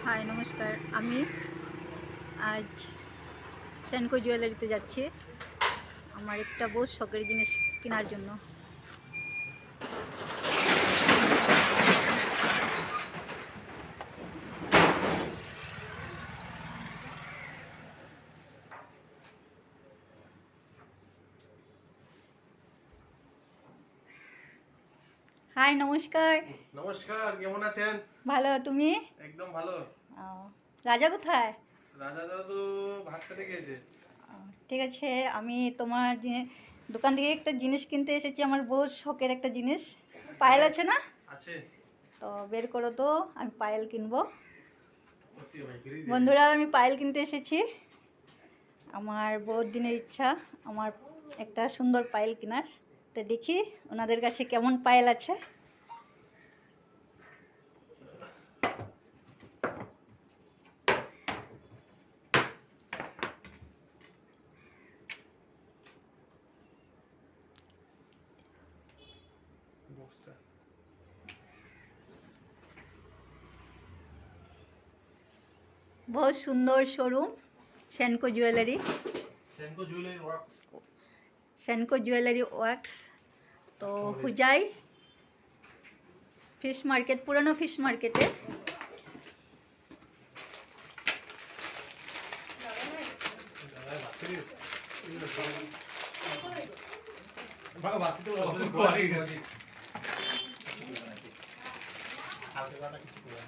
High নমস্কার। আমি আজ সেনকো জুয়েলারিতে যাচ্ছি আমার একটা বহুত শখের জিনিস কেনার জন্য। হাই নমস্কার। নমস্কার, কেমন আছেন? ভালো, তুমি? একদম ভালো। রাজা কোথায়? রাজা দাদা তো ভাত খেতে গিয়েছে। ঠিক আছে, আমি তোমার দোকান থেকে একটা জিনিস কিনতে এসেছি, আমার বহুত শখের একটা জিনিস। পায়েল আছে না? আছে। তো বের করো তো, আমি পায়েল কিনবো। সত্যি ভাই, ফ্রি দে। বন্ধুরা, আমি পায়েল কিনতে এসেছি। আমার বহুত দিনের ইচ্ছা আমার একটা সুন্দর পায়েল কেনার। তো দেখি ওনাদের কাছে কেমন পায়েল আছে। বক্সটা। बहुत सुंदर showroom Senco jewellery. Senco jewellery works. Senco jewellery works तो हुजाई फिश मार्केट, पुरानो फिश मार्केटे। বাবা বাকি তো বলে গেছি। হালকা কিছু করে